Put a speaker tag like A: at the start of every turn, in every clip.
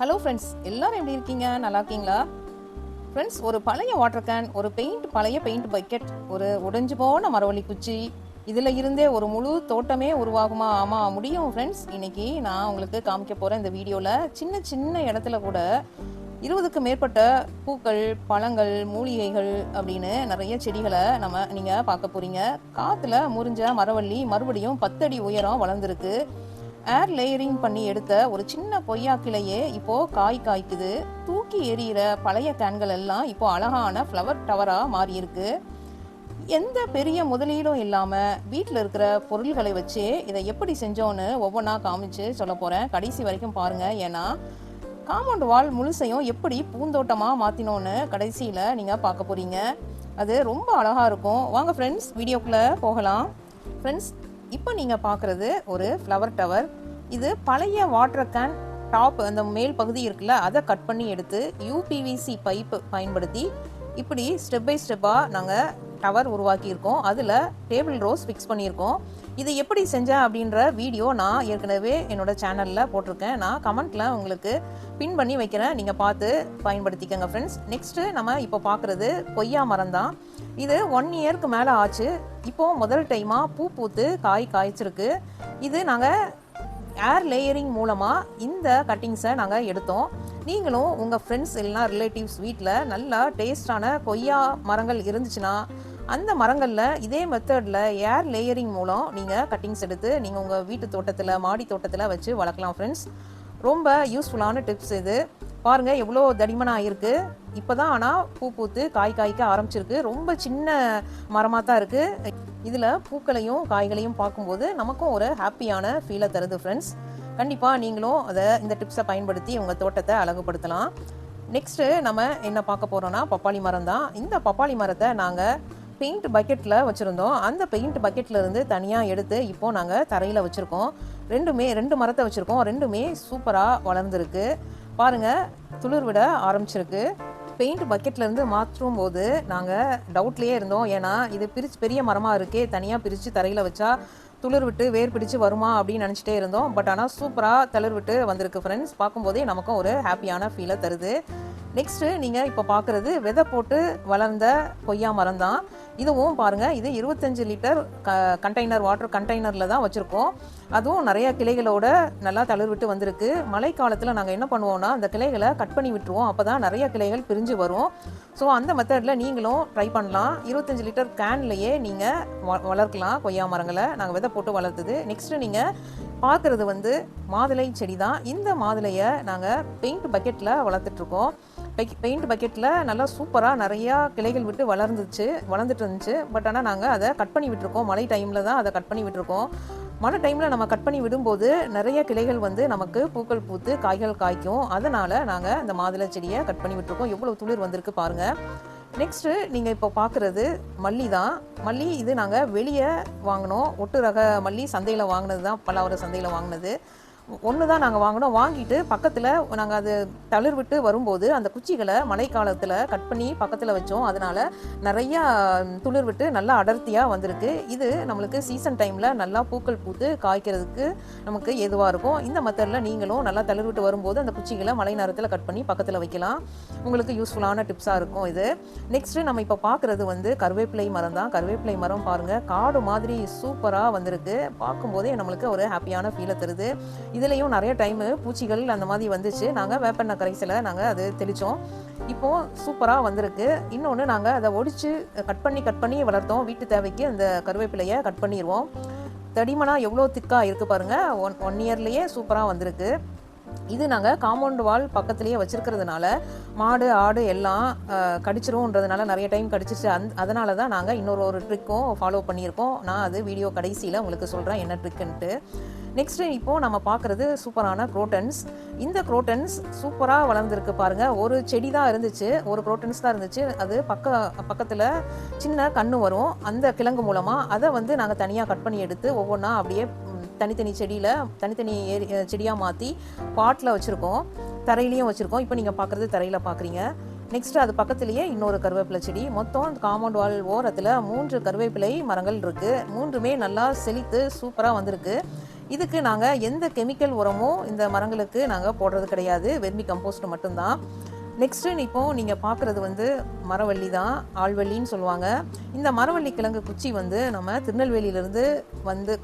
A: Hello friends, எல்லாரும் எப்படி இருக்கீங்க? நல்லா இருக்கீங்களா? ஃப்ரெண்ட்ஸ், ஒரு பழைய வாட்டர் கேன், ஒரு பழைய பெயிண்ட் பக்கெட், ஒரு உடைஞ்சு போன மரவள்ளி குச்சி, இதில் இருந்தே ஒரு முழு தோட்டமே உருவாகுமா? ஆமாம், முடியும் ஃப்ரெண்ட்ஸ். இன்னைக்கு நான் உங்களுக்கு காமிக்க போகிறேன் இந்த வீடியோவில். சின்ன சின்ன இடத்துல கூட 20க்கு மேற்பட்ட பூக்கள், பழங்கள், மூலிகைகள் அப்படின்னு நிறைய செடிகளை நீங்கள் பார்க்க போகிறீங்க. காற்றுல முறிஞ்ச மரவள்ளி மறுபடியும் 10 அடி உயரம் வளர்ந்துருக்கு. ஏர் லேயரிங் பண்ணி எடுத்த ஒரு சின்ன கொய்யா கிளையே இப்போ காய்க்குது. தூக்கி எறிகிற பழைய கேன்கள் எல்லாம் இப்போ அழகான ஃப்ளவர் டவராக மாறி இருக்கு. எந்த பெரிய முதலீடும் இல்லாமல் வீட்டில் இருக்கிற பொருள்களை வச்சு இதை எப்படி செஞ்சோன்னு ஒவ்வொன்றா காமிச்சு சொல்ல போகிறேன். கடைசி வரைக்கும் பாருங்கள். ஏன்னா காம்பவுண்ட் வால் முழுசையும் எப்படி பூந்தோட்டமாக மாற்றினோன்னு கடைசியில் நீங்கள் பார்க்க போகிறீங்க. அது ரொம்ப அழகாக இருக்கும். வாங்க ஃப்ரெண்ட்ஸ், வீடியோக்குள்ளே போகலாம். ஃப்ரெண்ட்ஸ், இப்போ நீங்கள் பார்க்குறது ஒரு ஃப்ளவர் டவர். இது பழைய வாட்டர் கேன் டாப், அந்த மேல் பகுதி இருக்குல்ல, அதை கட் பண்ணி எடுத்து யூபிவிசி பைப்பு பயன்படுத்தி இப்படி ஸ்டெப் பை ஸ்டெப்பாக நாங்கள் டவர் உருவாக்கியிருக்கோம். அதில் டேபிள் ரோஸ் ஃபிக்ஸ் பண்ணியிருக்கோம். இது எப்படி செஞ்சேன் அப்படின்ற வீடியோ நான் ஏற்கனவே என்னோடய சேனலில் போட்டிருக்கேன். நான் கமெண்ட்டில் உங்களுக்கு பின் பண்ணி வைக்கிறேன், நீங்கள் பார்த்து பயன்படுத்திக்கங்க ஃப்ரெண்ட்ஸ். நெக்ஸ்ட்டு நம்ம இப்போ பார்க்குறது கொய்யா மரம் தான். இது 1 இயருக்கு மேலே ஆச்சு. இப்போது முதல் டைமாக பூ பூத்து காய்ச்சிருக்கு. இது நாங்கள் ஏர் லேயரிங் மூலமாக இந்த கட்டிங்ஸை நாங்கள் எடுத்தோம். நீங்களும் உங்கள் ஃப்ரெண்ட்ஸ் இல்லைனா ரிலேட்டிவ்ஸ் வீட்டில் நல்லா டேஸ்டான கொய்யா மரங்கள் இருந்துச்சுன்னா அந்த மரங்களில் இதே மெத்தடில் ஏர் லேயரிங் மூலம் நீங்கள் கட்டிங்ஸ் எடுத்து நீங்கள் உங்கள் வீட்டு தோட்டத்தில், மாடி தோட்டத்தில் வச்சு வளர்க்கலாம் ஃப்ரெண்ட்ஸ். ரொம்ப யூஸ்ஃபுல்லான டிப்ஸ் இது. பாருங்கள் எவ்வளோ தடிமனாக இருக்குது. இப்போ தான் ஆனால் பூ பூத்து காய்க்க ஆரம்பிச்சிருக்கு. ரொம்ப சின்ன மரமாக தான் இருக்குது. இதில் பூக்களையும் காய்களையும் பார்க்கும்போது நமக்கும் ஒரு ஹாப்பியான ஃபீலை தருது ஃப்ரெண்ட்ஸ். கண்டிப்பாக நீங்களும் இந்த டிப்ஸை பயன்படுத்தி உங்கள் தோட்டத்தை அழகுபடுத்தலாம். நெக்ஸ்ட்டு நம்ம என்ன பார்க்க போகிறோன்னா பப்பாளி மரம் தான். இந்த பப்பாளி மரத்தை நாங்கள் பெயிண்ட் பக்கெட்டில் வச்சுருந்தோம். அந்த பெயிண்ட் பக்கெட்லேருந்து தனியாக எடுத்து இப்போது நாங்கள் தரையில் வச்சுருக்கோம். ரெண்டு மரத்தை வச்சுருக்கோம். ரெண்டுமே சூப்பராக வளர்ந்துருக்கு. பாருங்கள், துளிர் விட ஆரம்பிச்சிருக்கு. பெயிண்ட் பக்கெட்லேருந்து மாற்றும் போது நாங்கள் டவுட்லேயே இருந்தோம். ஏன்னா இது பெரிய மரமாக இருக்கே, தனியாக பிரித்து தரையில் வச்சா துளிர் விட்டு வேர் பிடிச்சு வருமா அப்படின்னு நினச்சிட்டே இருந்தோம். பட் ஆனால் சூப்பராக தளிர் விட்டு வந்திருக்கு ஃப்ரெண்ட்ஸ். பார்க்கும்போதே நமக்கும் ஒரு ஹாப்பியான ஃபீலை தருது. நெக்ஸ்ட்டு நீங்கள் இப்போ பார்க்குறது விதை போட்டு வளர்ந்த கொய்யா மரம் தான். இதுவும் பாருங்கள், இது 25 லிட்டர் கண்டெய்னர், வாட்டர் கண்டெய்னரில் தான் வச்சுருக்கோம். அதுவும் நிறையா கிளைகளோட நல்லா தளிர் விட்டு வந்திருக்கு. மழை காலத்தில் நாங்கள் என்ன பண்ணுவோம்னா அந்த கிளைகளை கட் பண்ணி விட்டுருவோம். அப்போ தான் நிறைய கிளைகள் பிரிஞ்சு வரும். ஸோ அந்த மெத்தடில் நீங்களும் ட்ரை பண்ணலாம். 25 லிட்டர் கேன்லேயே நீங்கள் வளர்க்கலாம் கொய்யா மரங்களை. நாங்கள் விதை போட்டு வளர்த்தது. நெக்ஸ்ட்டு நீங்கள் பார்க்குறது மாதுளை செடி தான். இந்த மாதுளையை நாங்கள் பெயிண்ட் பக்கெட்டில் வளர்த்துட்ருக்கோம். பெயிண்ட் பக்கெட்டில் நல்லா சூப்பராக நிறையா கிளைகள் விட்டு வளர்ந்துட்டு இருந்துச்சு. பட் ஆனால் நாங்கள் அதை கட் பண்ணி விட்டுருக்கோம். மழை டைமில் தான் அதை கட் பண்ணி விட்டுருக்கோம். மழை டைமில் நம்ம கட் பண்ணி விடும்போது நிறைய கிளைகள் நமக்கு பூக்கள் பூத்து காய்கள் காய்க்கும். அதனால் நாங்கள் இந்த மாதுளை செடியை கட் பண்ணி விட்டுருக்கோம். எவ்வளோ துளிர் வந்திருக்கு பாருங்கள். நெக்ஸ்ட்டு நீங்கள் இப்போ பார்க்குறது மல்லி தான். மல்லி இது நாங்கள் வெளியே வாங்கினோம். ஒட்டு ரக மல்லி சந்தையில் வாங்கினது தான், பல்லாவரம் சந்தையில் வாங்கினது. ஒன்று தான் நாங்கள் வாங்கினோம். வாங்கிட்டு பக்கத்தில் நாங்கள் அது தளிர் விட்டு வரும்போது அந்த குச்சிகளை மழை காலத்தில் கட் பண்ணி பக்கத்தில் வச்சோம். அதனால் நிறையா துளிர் விட்டு நல்லா அடர்த்தியாக வந்திருக்கு. இது நம்மளுக்கு சீசன் டைமில் நல்லா பூக்கள் பூத்து காய்க்கிறதுக்கு நமக்கு ஏதுவாக இருக்கும். இந்த மெத்தடில் நீங்களும் நல்லா தளிர் விட்டு வரும்போது அந்த குச்சிகளை மழை நேரத்தில் கட் பண்ணி பக்கத்தில் வைக்கலாம். உங்களுக்கு யூஸ்ஃபுல்லான டிப்ஸாக இருக்கும் இது. நெக்ஸ்ட்டு நம்ம இப்போ பார்க்குறது கருவேப்பிலை மரம் தான். கருவேப்பிலை மரம் பாருங்கள், காடு மாதிரி சூப்பராக வந்திருக்கு. பார்க்கும்போதே நம்மளுக்கு ஒரு ஹாப்பியான ஃபீலை தருது. இதுலேயும் நிறைய டைமு பூச்சிகள் அந்த மாதிரி வந்துச்சு. நாங்கள் வேப்பெண்ணெய் கரைசலை நாங்கள் அது தெளித்தோம். இப்போது சூப்பராக வந்திருக்கு. இன்னொன்று நாங்கள் அதை ஒடிச்சு கட் பண்ணி வளர்த்தோம். வீட்டு தேவைக்கு அந்த கருவேப்பிலையை கட் பண்ணிடுவோம். தடிமனாக எவ்வளோ திக்காக இருக்குது பாருங்கள். 1 இயர்லேயே சூப்பராக வந்திருக்கு. இது நாங்கள் காம்பவுண்ட் வால் பக்கத்துலேயே வச்சுருக்கிறதுனால மாடு ஆடு எல்லாம் கடிச்சிரும்ன்றதுனால நிறைய டைம் கடிச்சிச்சு. அதனால தான் நாங்கள் இன்னொரு ட்ரிக்கும் ஃபாலோ பண்ணியிருக்கோம். நான் அது வீடியோ கடைசியில் உங்களுக்கு சொல்கிறேன் என்ன ட்ரிக்குன்ட்டு. நெக்ஸ்ட்டு இப்போது நம்ம பார்க்குறது சூப்பரான குரோட்டன்ஸ். இந்த குரோட்டன்ஸ் சூப்பராக வளர்ந்துருக்கு பாருங்கள். ஒரு செடி தான் இருந்துச்சு, ஒரு குரோட்டன்ஸ் தான் இருந்துச்சு. அது பக்கத்தில் சின்ன கன்று வரும். அந்த கிழங்கு மூலமாக அதை நாங்கள் தனியாக கட் பண்ணி எடுத்து ஒவ்வொன்றா அப்படியே தனித்தனி செடியாக மாற்றி பாட்டில் வச்சுருக்கோம். தரையிலையும் வச்சுருக்கோம். இப்போ நீங்கள் பார்க்குறது தரையில் பார்க்குறீங்க. நெக்ஸ்ட்டு அது பக்கத்துலேயே இன்னொரு கருவேப்பிலை செடி. மொத்தம் காம்பவுண்ட் வால் ஓரத்தில் 3 கருவேப்பிலை மரங்கள் இருக்குது. 3மே நல்லா செழித்து சூப்பராக வந்திருக்கு. இதுக்கு நாங்கள் எந்த கெமிக்கல் உரமும் இந்த மரங்களுக்கு நாங்கள் போடுறது கிடையாது, வெர்மி கம்போஸ்ட் மட்டும்தான். நெக்ஸ்ட்டு இப்போது நீங்கள் பார்க்குறது வந்து மரவள்ளி தான், ஆள்வள்ளின்னு சொல்லுவாங்க. இந்த மரவள்ளி கிழங்கு குச்சி வந்து நம்ம திருநெல்வேலியிலேருந்து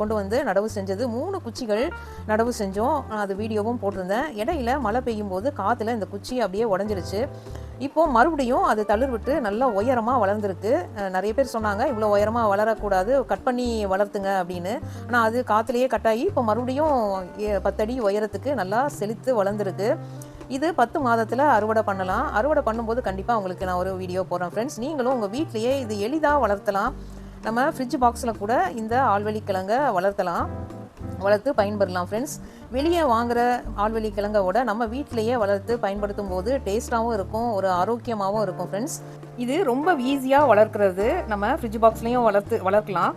A: கொண்டு வந்து நடவு செஞ்சது. 3 குச்சிகள் நடவு செஞ்சோம். அது வீடியோவும் போட்டிருந்தேன். இடையில மழை பெய்யும் போது காற்றுல இந்த குச்சி அப்படியே உடஞ்சிருச்சு. இப்போது மறுபடியும் அது தளிர் விட்டு நல்லா உயரமாக வளர்ந்துருக்கு. நிறைய பேர் சொன்னாங்க இவ்வளோ உயரமாக வளரக்கூடாது, கட் பண்ணி வளர்த்துங்க அப்படின்னு. ஆனால் அது காற்றுலேயே கட்டாகி இப்போ மறுபடியும் 10 அடி உயரத்துக்கு நல்லா செழித்து வளர்ந்துருக்கு. இது 10 மாதத்தில் அறுவடை பண்ணலாம். அறுவடை பண்ணும்போது கண்டிப்பாக உங்களுக்கு நான் ஒரு வீடியோ போடுறேன் ஃப்ரெண்ட்ஸ். நீங்களும் உங்கள் வீட்லேயே இது எளிதாக வளர்த்தலாம். நம்ம ஃப்ரிட்ஜ் பாக்ஸில் கூட இந்த ஆள்வள்ளி கிழங்கை வளர்த்து பயன்பெறலாம் ஃப்ரெண்ட்ஸ். வெளியே வாங்குகிற ஆள்வள்ளி கிழங்கோட நம்ம வீட்டிலையே வளர்த்து பயன்படுத்தும் போது டேஸ்ட்டாகவும் இருக்கும், ஒரு ஆரோக்கியமாகவும் இருக்கும் ஃப்ரெண்ட்ஸ். இது ரொம்ப ஈஸியாக வளர்க்குறது. நம்ம ஃப்ரிட்ஜ் பாக்ஸ்லேயும் வளர்க்கலாம்.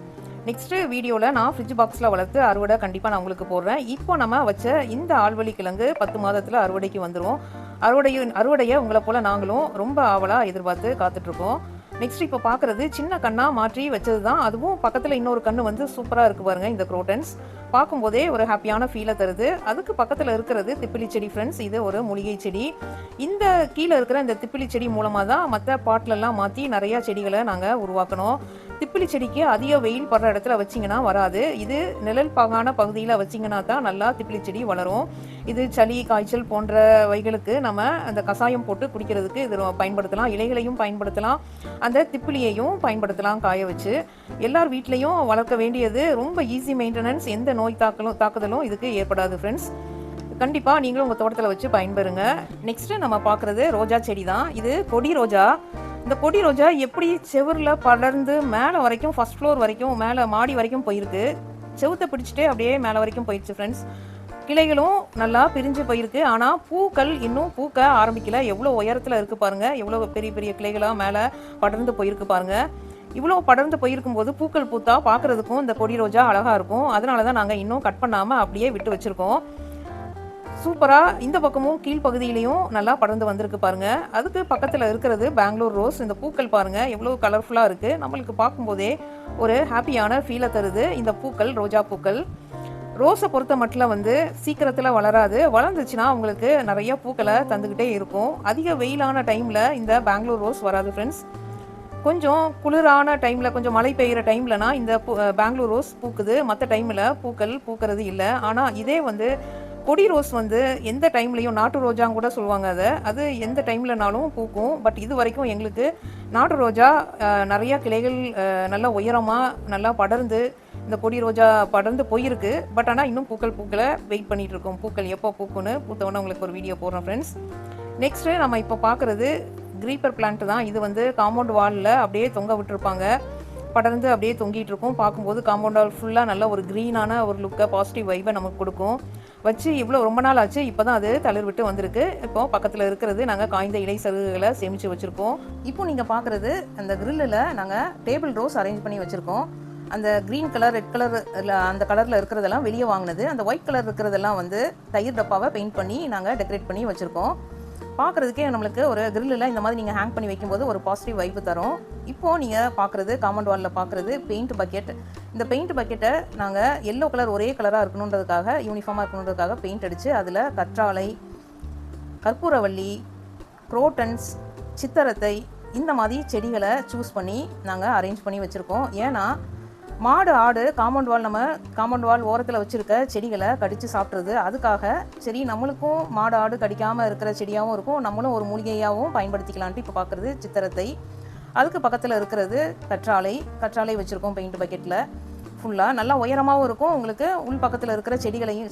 A: நெக்ஸ்ட்டு வீடியோவில் நான் ஃப்ரிட்ஜ் பாக்ஸில் வளர்த்து அறுவடை கண்டிப்பாக நான் உங்களுக்கு போடுறேன். இப்போ நம்ம வச்ச இந்த ஆள்வள்ளி கிழங்கு 10 மாதத்தில் அறுவடைக்கு வந்துடும். அறுவடையை உங்களை போல் நாங்களும் ரொம்ப ஆவலாக எதிர்பார்த்து காத்துட்ருக்கோம். நெக்ஸ்ட் இப்போ பார்க்குறது சின்ன கண்ணாக மாற்றி வச்சது தான். அதுவும் பக்கத்தில் இன்னொரு கன்று வந்து சூப்பராக இருக்குது பாருங்கள். இந்த குரோட்டன்ஸ் பார்க்கும்போதே ஒரு ஹாப்பியான ஃபீலை தருது. அதுக்கு பக்கத்தில் இருக்கிறது திப்பிலி செடி ஃப்ரெண்ட்ஸ். இது ஒரு மூலிகை செடி. இந்த கீழே இருக்கிற இந்த திப்பிலி செடி மூலமாக தான் மற்ற பாட்டிலெல்லாம் மாற்றி நிறையா செடிகளை நாங்கள் உருவாக்கணும். திப்பிலி செடிக்கு அதிக வெயில் படுற இடத்துல வச்சிங்கன்னா வராது. இது நிழல் பாகான பகுதியில் வச்சிங்கன்னா தான் நல்லா திப்பிலி செடி வளரும். இது சளி, காய்ச்சல் போன்றவைகளுக்கு நம்ம அந்த கஷாயம் போட்டு குடிக்கிறதுக்கு இது பயன்படுத்தலாம். இலைகளையும் பயன்படுத்தலாம், அந்த திப்பிலியையும் பயன்படுத்தலாம் காய வச்சு. எல்லார் வீட்லேயும் வளர்க்க வேண்டியது. ரொம்ப ஈஸி மெயின்டெனன்ஸ். எந்த நோய் தாக்குதலும் இதுக்கு ஏற்படாது ஃப்ரெண்ட்ஸ். கண்டிப்பாக நீங்களும் உங்கள் தோட்டத்தில் வச்சு பயன்பெறுங்க. நெக்ஸ்ட்டு நம்ம பார்க்குறது ரோஜா செடி தான். இது கொடி ரோஜா. இந்த கொடி ரோஜா எப்படி செவரில் படர்ந்து மேலே வரைக்கும், ஃபர்ஸ்ட் ஃப்ளோர் வரைக்கும், மேலே மாடி வரைக்கும் போயிருக்கு. செவுத்தை பிடிச்சிட்டே அப்படியே மேலே வரைக்கும் போயிடுச்சு ஃப்ரெண்ட்ஸ். கிளைகளும் நல்லா பிரிஞ்சு போயிருக்கு. ஆனால் பூக்கள் இன்னும் பூக்க ஆரம்பிக்கல. எவ்வளோ உயரத்தில் இருக்குது பாருங்கள், எவ்வளோ பெரிய பெரிய கிளைகளாக மேலே படர்ந்து போயிருக்கு பாருங்கள். இவ்வளோ படர்ந்து போயிருக்கும் போது பூக்கள் பூத்தா பார்க்குறதுக்கும் இந்த கொடி ரோஜா அழகாக இருக்கும். அதனால தான் நாங்கள் இன்னும் கட் பண்ணாமல் அப்படியே விட்டு வச்சுருக்கோம். சூப்பராக இந்த பக்கமும் கீழ்ப்பகுதியிலையும் நல்லா படர்ந்து வந்திருக்கு பாருங்கள். அதுக்கு பக்கத்தில் இருக்கிறது பெங்களூர் ரோஸ். இந்த பூக்கள் பாருங்கள் எவ்வளோ கலர்ஃபுல்லாக இருக்குது. நம்மளுக்கு பார்க்கும்போதே ஒரு ஹாப்பியான ஃபீலை தருது இந்த பூக்கள், ரோஜா பூக்கள். ரோஸை பொறுத்த மட்டும் வந்து சீக்கிரத்தில் வளராது. வளர்ந்துச்சுன்னா உங்களுக்கு நிறைய பூக்களை தந்துக்கிட்டே இருக்கும். அதிக வெயிலான டைமில் இந்த பெங்களூர் ரோஸ் வராது ஃப்ரெண்ட்ஸ். கொஞ்சம் குளிரான டைமில், கொஞ்சம் மழை பெய்கிற டைம்லனா இந்த பெங்களூர் ரோஸ் பூக்குது. மற்ற டைமில் பூக்கள் பூக்கிறது இல்லை. ஆனால் இதே வந்து கொடி ரோஸ் வந்து எந்த டைம்லையும், நாட்டு ரோஜான்னு கூட சொல்லுவாங்க அது எந்த டைம்லனாலும் பூக்கும். பட் இது வரைக்கும் எங்களுக்கு நாட்டு ரோஜா நிறையா கிளைகள் நல்லா உயரமாக நல்லா படர்ந்து இந்த கொடி ரோஜா படர்ந்து போயிருக்கு. பட் ஆனால் இன்னும் பூக்களை வெயிட் பண்ணிகிட்டு இருக்கோம். பூக்கள் எப்போ பூக்குன்னு பூத்தவொன்னே உங்களுக்கு ஒரு வீடியோ போடுறோம் ஃப்ரெண்ட்ஸ். நெக்ஸ்ட்டு நம்ம இப்போ பார்க்குறது கிரீப்பர் பிளான்ட் தான். இது வந்து காம்பவுண்ட் வாலில் அப்படியே தொங்க விட்டுருப்பாங்க. படர்ந்து அப்படியே தொங்கிட்டு இருக்கும். பார்க்கும்போது காம்பவுண்ட் வால் ஃபுல்லாக நல்ல ஒரு க்ரீனான ஒரு லுக்கை, பாசிட்டிவ் வைப்பை நமக்கு கொடுக்கும். வச்சு இவ்வளோ ரொம்ப நாள் ஆச்சு, இப்போ தான் அது தளிர் விட்டு வந்திருக்கு. இப்போ பக்கத்தில் இருக்கிறது நாங்கள் காய்ந்த இலை சருகுகளை சேமித்து வச்சுருக்கோம். இப்போ நீங்கள் பார்க்குறது அந்த கிரில்லில் நாங்கள் டேபிள் ரோஸ் அரேஞ்ச் பண்ணி வச்சுருக்கோம். அந்த க்ரீன் கலர், ரெட் கலர், அந்த கலரில் இருக்கிறதெல்லாம் வெளியே வாங்கினது. அந்த ஒயிட் கலர் இருக்கிறதெல்லாம் வந்து தயிர் டப்பாவை பெயிண்ட் பண்ணி நாங்கள் டெக்கரேட் பண்ணி வச்சுருக்கோம். பார்க்குறதுக்கே நம்மளுக்கு ஒரு கிரில்லில் இந்த மாதிரி நீங்கள் ஹேங் பண்ணி வைக்கும்போது ஒரு பாசிட்டிவ் வைப்பு தரும். இப்போது நீங்கள் பார்க்குறது காம்பவுண்ட் வாலில் பார்க்குறது பெயிண்ட் பக்கெட். இந்த பெயிண்ட் பக்கெட்டை நாங்கள் எல்லோ கலர் ஒரே கலராக இருக்கணுன்றதுக்காக, யூனிஃபார்மாக இருக்கணுன்றதுக்காக பெயிண்ட் அடித்து அதில் கற்றாழை, கற்பூரவள்ளி, குரோட்டன்ஸ், சித்தரத்தை இந்த மாதிரி செடிகளை சூஸ் பண்ணி நாங்கள் அரேஞ்ச் பண்ணி வச்சுருக்கோம். ஏன்னா மாடு, ஆடு காம்பவுண்ட் வால் ஓரத்தில் வச்சுருக்க செடிகளை கடித்து சாப்பிட்றது. அதுக்காக சரி நம்மளுக்கும் மாடு, ஆடு கடிக்காமல் இருக்கிற செடியாகவும் இருக்கும், நம்மளும் ஒரு மூலிகையாகவும் பயன்படுத்திக்கலான்ட்டு இப்போ பார்க்குறது சித்தரத்தை. அதுக்கு பக்கத்தில் இருக்கிறது கற்றாழை வச்சுருக்கோம் பெயிண்ட் பக்கெட்டில். ஃபுல்லாக நல்லா உயரமாகவும் இருக்கும். உங்களுக்கு உள் பக்கத்தில் இருக்கிற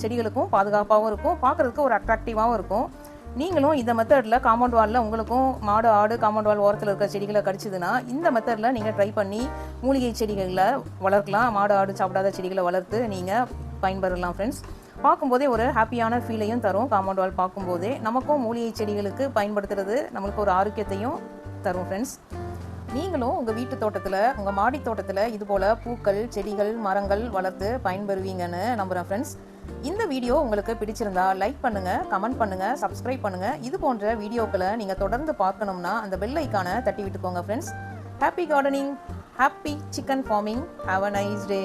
A: செடிகளுக்கும் பாதுகாப்பாகவும் இருக்கும், பார்க்குறதுக்கு ஒரு அட்ராக்டிவாகவும் இருக்கும். நீங்களும் இந்த மெத்தடில் காம்பவுண்ட் வாலில் உங்களுக்கும் மாடு, ஆடு காம்பவுண்ட் வால் ஓரத்தில் இருக்கிற செடிகளை கடிச்சதுன்னா இந்த மெத்தடில் நீங்கள் ட்ரை பண்ணி மூலிகை செடிகளில் வளர்க்கலாம். மாடு, ஆடு சாப்பிடாத செடிகளை வளர்த்து நீங்கள் பயன்பெறலாம் ஃப்ரெண்ட்ஸ். பார்க்கும்போதே ஒரு ஹாப்பியான ஃபீலையும் தரும். காம்பவுண்ட் வால் பார்க்கும்போதே நமக்கும் மூலிகை செடிகளுக்கு பயன்படுத்துறது நம்மளுக்கு ஒரு ஆரோக்கியத்தையும் தரும் ஃப்ரெண்ட்ஸ். நீங்களும் உங்கள் வீட்டு தோட்டத்தில், உங்கள் மாடி தோட்டத்தில் இது போல் பூக்கள், செடிகள், மரங்கள் வளர்த்து பயன்பெறுவீங்கன்னு நம்புகிறேன் ஃப்ரெண்ட்ஸ். இந்த வீடியோ உங்களுக்கு பிடிச்சிருந்தா லைக் பண்ணுங்கள், கமெண்ட் பண்ணுங்கள், சப்ஸ்கிரைப் பண்ணுங்கள். இது போன்ற வீடியோக்களை நீங்கள் தொடர்ந்து பார்க்கணும்னா அந்த பெல் ஐக்கானை தட்டி விட்டுக்கோங்க friends. Happy gardening, happy chicken farming. Have a nice day.